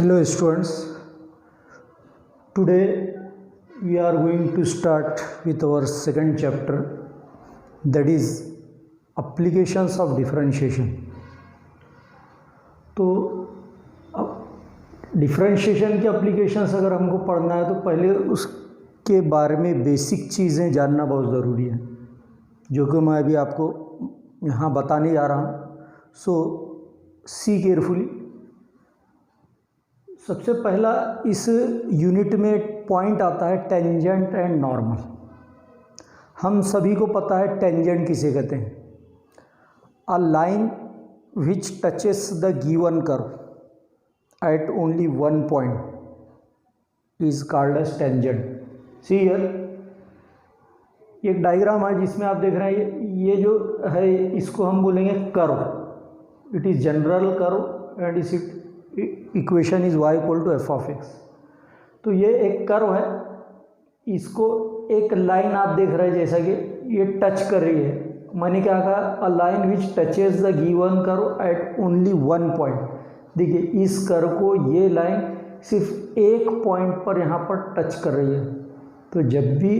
Hello students, today we are going to start with our second chapter, that is applications of differentiation. तो अब differentiation की applications अगर हमको पढ़ना है तो पहले उसके बारे में बेसिक चीज़ें जानना बहुत ज़रूरी है, जो कि मैं अभी आपको यहाँ बताने जा रहा हूँ. सो सी केयरफुली. सबसे पहला इस यूनिट में पॉइंट आता है टेंजेंट एंड नॉर्मल. हम सभी को पता है टेंजेंट किसे कहते हैं. A line which touches the given curve at only one point is called as tangent. See here, एक डायग्राम है जिसमें आप देख रहे हैं ये जो है इसको हम बोलेंगे curve. It is general curve and इस equation is y equal to F of X. तो ये एक कर्व है, इसको एक लाइन आप देख रहे हैं जैसा कि ये टच कर रही है. मैंने क्या कहा, अ line which touches the given curve at only one point. देखिए इस कर्व को ये लाइन सिर्फ एक पॉइंट पर यहाँ पर टच कर रही है. तो जब भी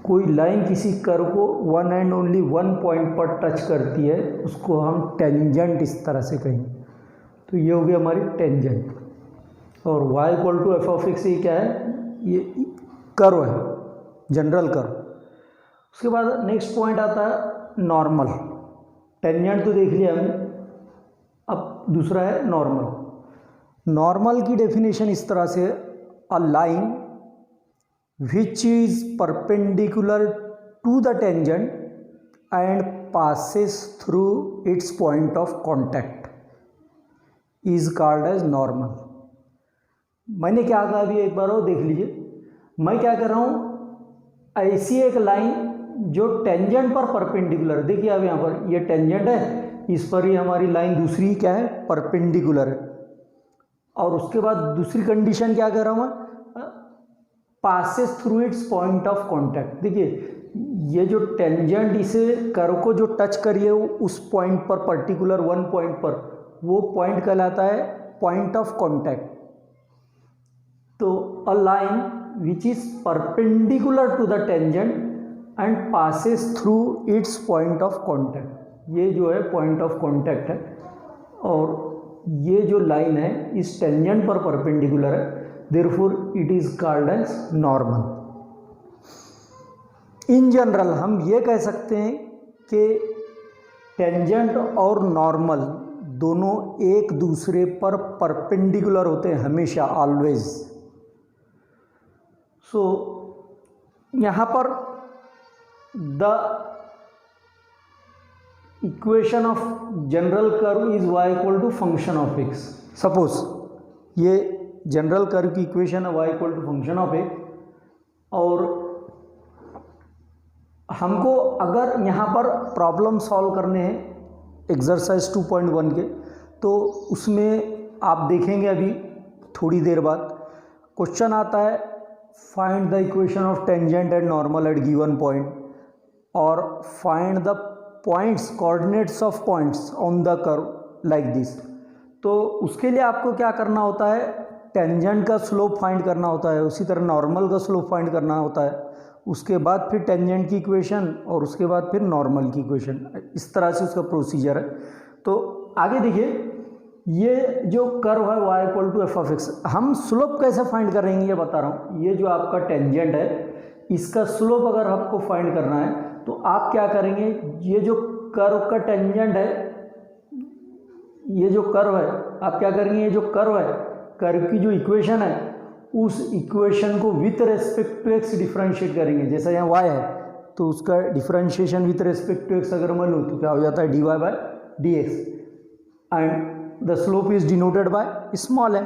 कोई लाइन किसी कर्व को one and only one point पर टच करती है उसको हम टेंजेंट इस तरह से कहेंगे. तो ये हो गई हमारी टेंजेंट. और y equal to F of x ये क्या है, ये कर्व है, जनरल कर्व. उसके बाद नेक्स्ट पॉइंट आता है नॉर्मल. टेंजेंट तो देख लिया हमने, अब दूसरा है नॉर्मल. नॉर्मल की डेफिनेशन इस तरह से, a line which is perpendicular to the tangent and passes through its point of contact is called as normal. मैंने क्या कहा अभी एक बार और देख लीजिए. मैं क्या कर रहा हूँ, ऐसी एक लाइन जो टेंजेंट पर परपेंडिकुलर. देखिए अब यहाँ पर ये टेंजेंट है, इस पर ही हमारी लाइन दूसरी क्या है, परपेंडिकुलर है. और उसके बाद दूसरी कंडीशन क्या कर रहा हूँ मैं, passes through its point of contact. देखिए ये जो टेंजेंट इसे कर्व को जो टच करिए उस पॉइंट पर, पर्टिकुलर वन पॉइंट पर, वो पॉइंट कहलाता है पॉइंट ऑफ कॉन्टैक्ट. तो a line which is perpendicular to the tangent and passes through its point of contact, ये जो है पॉइंट ऑफ कॉन्टैक्ट है. और ये जो लाइन है इस टेंजेंट पर परपेंडिकुलर है, therefore it is called as normal. In general हम ये कह सकते हैं कि टेंजेंट और नॉर्मल दोनों एक दूसरे पर परपेंडिकुलर होते हैं हमेशा, ऑलवेज. सो यहाँ पर the equation of general curve is y equal to function of x. Suppose ये जनरल कर्व की इक्वेशन है y equal to function of x. और हमको अगर यहाँ पर प्रॉब्लम सॉल्व करने हैं एक्सरसाइज 2.1 के, तो उसमें आप देखेंगे अभी थोड़ी देर बाद क्वेश्चन आता है, find the equation of tangent and normal at given point, और find the points, coordinates of points on the curve like this. तो उसके लिए आपको क्या करना होता है, टेंजेंट का स्लोप फाइंड करना होता है, उसी तरह नॉर्मल का स्लोप फाइंड करना होता है, उसके बाद फिर टेंजेंट की इक्वेशन और उसके बाद फिर नॉर्मल की इक्वेशन. इस तरह से उसका प्रोसीजर है. तो आगे देखिए, ये जो कर्व है y equal to F of x, हम स्लोप कैसे फाइंड करेंगे ये बता रहा हूँ. ये जो आपका टेंजेंट है इसका स्लोप अगर आपको फाइंड करना है तो आप क्या करेंगे, ये जो कर्व का टेंजेंट है, ये जो कर्व है, आप क्या करेंगे, ये जो कर्व है, कर्व की जो इक्वेशन है उस इक्वेशन को with respect to x differentiate करेंगे. जैसा यहाँ y है तो उसका differentiation with respect to x अगर मैं लूँ तो क्या हो जाता है, dy by d x, and the slope is denoted by small m.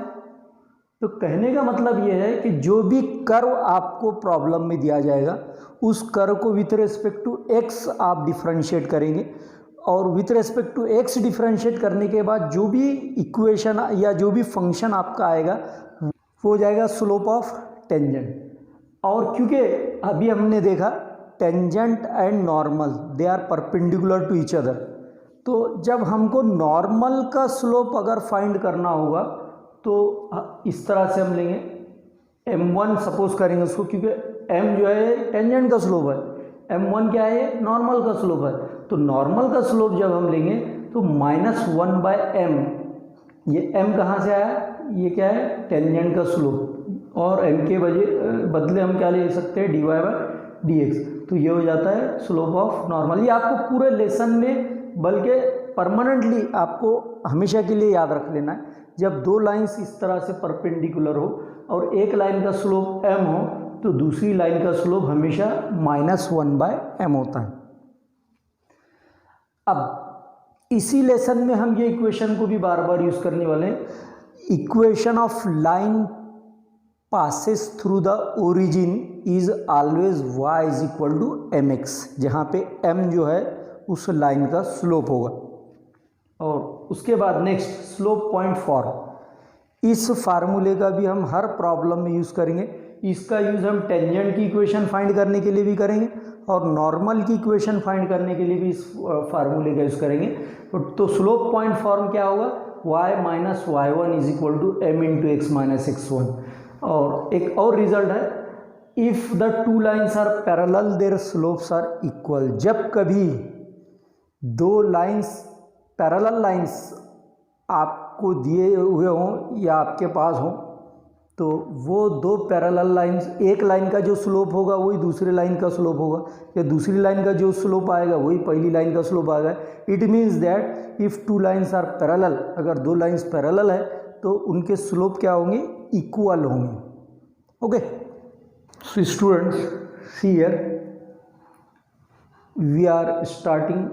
तो कहने का मतलब ये है कि जो भी कर्व आपको प्रॉब्लम में दिया जाएगा उस कर्व को विथ रेस्पेक्ट टू एक्स आप डिफरेंशिएट करेंगे, और with respect to x differentiate करने के बाद जो भी इक्वेशन या जो भी फंक्शन आपका आएगा वो हो जाएगा स्लोप ऑफ टेंजेंट. और क्योंकि अभी हमने देखा tangent and normal they are perpendicular to each other, तो जब हमको नॉर्मल का स्लोप अगर फाइंड करना होगा तो इस तरह से हम लेंगे m1 सपोज करेंगे उसको, क्योंकि m जो है टेंजेंट का स्लोप है, m1 क्या है, नॉर्मल का स्लोप है। तो नॉर्मल का स्लोप जब हम लेंगे तो -1/m, ये m कहाँ से आया, ये क्या है, टेंजेंट का स्लोप, और m के बदले हम क्या ले सकते हैं, dy/dx। तो ये हो जाता है स्लोप ऑफ नॉर्मल। ये आपको पूरे लेसन में, बल्कि परमानेंटली आपको हमेशा के लिए याद रख लेना है। जब दो लाइंस इस तरह से परपेंडिकुलर हो और एक लाइन का स्लोप m हो तो दूसरी लाइन का स्लोप हमेशा -1/m होता है। अब इसी लेसन में हम ये इक्वेशन को भी बार बार यूज करने वाले हैं। Equation of line passes through the origin is always y = mx, जहाँ पे m जो है उस लाइन का स्लोप होगा। और उसके बाद नेक्स्ट स्लोप पॉइंट फॉर्म, इस फार्मूले का भी हम हर प्रॉब्लम में यूज़ करेंगे। इसका यूज़ हम टेंजेंट की इक्वेशन फाइंड करने के लिए भी करेंगे और नॉर्मल की इक्वेशन फाइंड करने के लिए भी इस फार्मूले का यूज़ करेंगे। तो स्लोप पॉइंट फॉर्म क्या होगा, y - y1 = m × x - x1। और एक और रिजल्ट है, if the two lines are parallel their slopes are equal. जब कभी दो लाइन्स, पैरेलल लाइन्स आपको दिए हुए हों या आपके पास हों, तो वो दो पैरेलल लाइन्स, एक लाइन का जो स्लोप होगा वही दूसरी लाइन का स्लोप होगा, या दूसरी लाइन का जो स्लोप आएगा वही पहली लाइन का स्लोप आएगा। It means that if two lines are parallel, अगर दो लाइन्स पैरेलल है तो उनके स्लोप क्या होंगे, इक्वल होंगे। Okay, so students, see here we are starting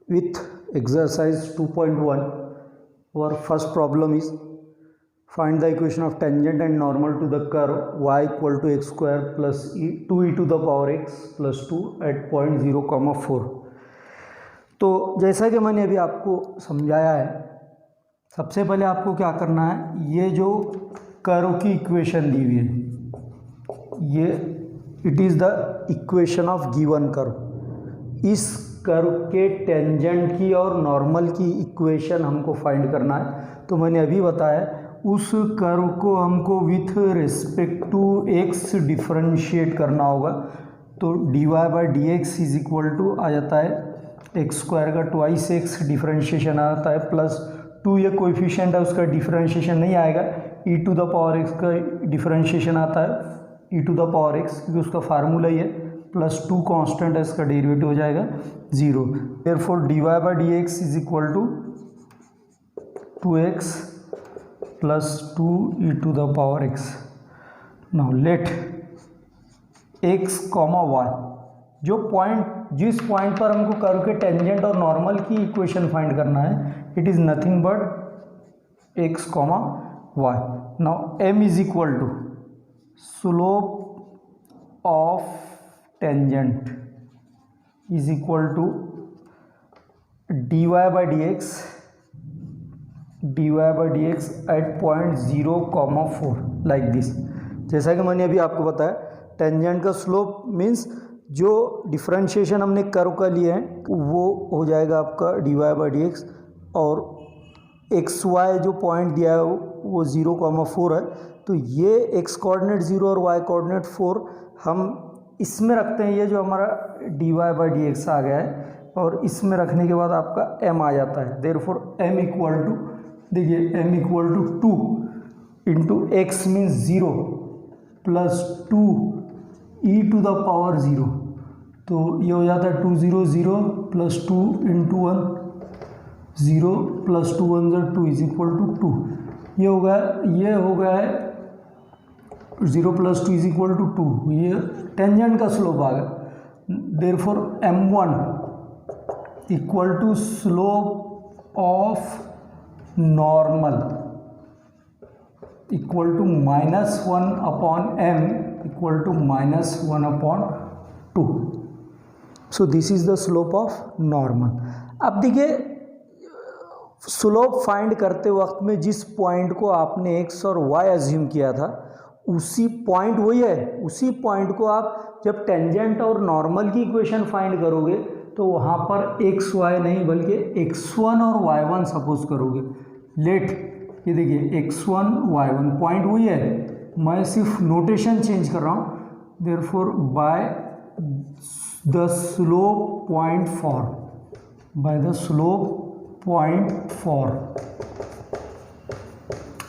with exercise 2.1. Our first problem is find the equation of tangent and normal to the curve y = x² plus 2e to the power x plus 2 at point 0, 4। तो जैसा कि मैंने अभी आपको समझाया है, सबसे पहले आपको क्या करना है, ये जो कर्व की इक्वेशन दी हुई है, ये it is the equation of given curve. इस कर्व के टेंजेंट की और नॉर्मल की इक्वेशन हमको फाइंड करना है। तो मैंने अभी बताया उस कर्व को हमको with respect to x differentiate करना होगा। तो dy/dx = आ जाता है x² का ट्वाइस x डिफरेंशिएशन आता है प्लस 2, ये कोएफिशिएंट है उसका डिफरेंशिएशन नहीं आएगा, e to the power x का डिफरेंशिएशन आता है e to the power x, क्योंकि उसका फार्मूला ही है, प्लस 2 कांस्टेंट है, इसका डेरिवेटिव हो जाएगा 0। Therefore dy/dx = 2x plus 2e to the power x। Now let x, y, जो पॉइंट, जिस पॉइंट पर हमको कर्व के टेंजेंट और नॉर्मल की इक्वेशन फाइंड करना है, it is nothing but x, y। Now m = slope of tangent is equal to dy/dx at point 0, 4 like this. जैसा कि मैंने अभी आपको बताया, टेंजेंट का स्लोप मीन्स जो डिफरेंशिएशन हमने कर्व का लिए हैं वो हो जाएगा आपका dy/dx, और xy जो पॉइंट दिया है वो 0, 4 है। तो ये x कोऑर्डिनेट 0 और y कोऑर्डिनेट 4 हम इसमें रखते हैं, ये जो हमारा dy/dx आ गया है, और इसमें रखने के बाद आपका m आ जाता है। देयरफॉर m = देखिए m = 2 into x means 0 plus 2e to the power 0। तो ये हो जाता है 2 0 0 प्लस 2 इंटू 1 0 प्लस 2 1 2 = 2। ये हो गया है 0 प्लस 2 = 2। ये टेंजेंट का स्लोप आ गया। Therefore m1 = slope of normal = -1/m = -1/2। So this is the slope of normal. अब देखिए, स्लोप फाइंड करते वक्त में जिस पॉइंट को आपने x और y अज्यूम किया था, उसी पॉइंट वही है, उसी पॉइंट को आप जब टेंजेंट और नॉर्मल की इक्वेशन फाइंड करोगे तो वहाँ पर x y नहीं बल्कि x1 और y1 सपोज करोगे। लेट ये देखिए x1 y1 पॉइंट वही है, मैं सिर्फ नोटेशन चेंज कर रहा हूँ। Therefore by the slope point 4, by the slope point 4।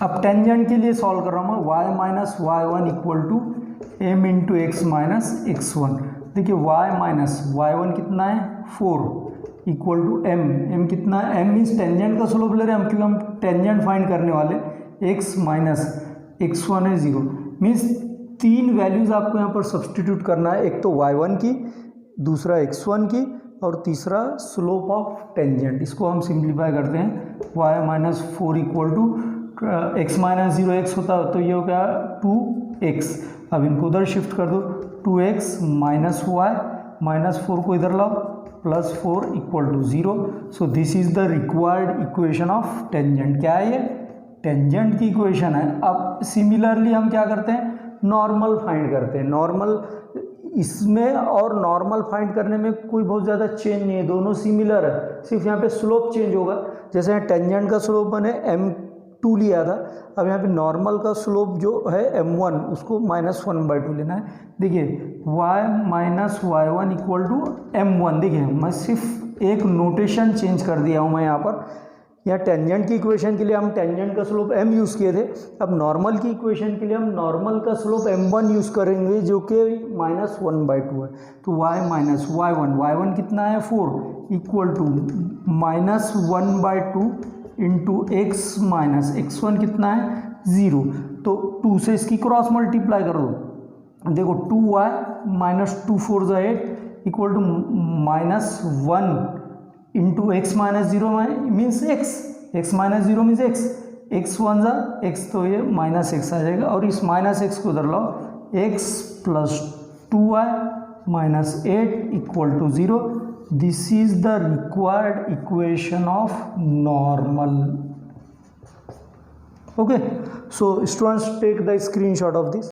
अब टेंजेंट के लिए सॉल्व कर रहा हूँ मैं, y minus y one equal to m into x minus x1। देखिए y माइनस वाई वन कितना है 4 इक्वल टू m कितना है, m मीन्स टेंजेंट का स्लोप ले रहे हैं हम, क्योंकि हम टेंजेंट फाइंड करने वाले। x माइनस x1 है 0, मीन्स 3 वैल्यूज़ आपको यहाँ पर सब्सटीट्यूट करना है, एक तो y1 की, दूसरा x1 की, और तीसरा स्लोप ऑफ टेंजेंट। इसको हम सिंप्लीफाई करते हैं, y minus 4 equal to x minus 0 x होता है तो ये हो गया 2x। अब इनको उधर शिफ्ट कर दो, 2x माइनस वाई माइनस 4 को इधर लाओ, plus 4 equal to 0। So this is the required equation of tangent. क्या है ये? टेंजेंट की इक्वेशन है। अब सिमिलरली हम क्या करते हैं, नॉर्मल फाइंड करते हैं। नॉर्मल इसमें और नॉर्मल फाइंड करने में कोई बहुत ज़्यादा चेंज नहीं है, दोनों सिमिलर है, सिर्फ यहाँ पे स्लोप चेंज होगा। जैसे यहाँ टेंजेंट का स्लोप मैंने m2 लिया था, अब यहाँ पे नॉर्मल का स्लोप जो है m1 उसको -1/2 लेना है। देखिए y minus y one equal to m1। देखिए मैं सिर्फ एक नोटेशन चेंज कर दिया हूँ मैं यहाँ पर। यहाँ टेंजेंट की इक्वेशन के लिए हम टेंजेंट का स्लोप m यूज़ किए थे, अब नॉर्मल की इक्वेशन के लिए हम नॉर्मल का स्लोप m1 यूज़ करेंगे जो कि -1/2 है। तो y माइनस वाई वन कितना है 4 equal to -1/2 into x minus x1 कितना है 0। तो 2 से इसकी क्रॉस मल्टीप्लाई करो, देखो 2y माइनस 2 4 ज़ा 8 equal to -1 into x minus 0 means x minus 0 means x 1 ज़ा x, तो ये माइनस x आ जाएगा। और इस माइनस x को उधर लाओ, x plus 2y minus 8 equal to 0। This is the required equation of normal. Okay, so students take the screenshot of this.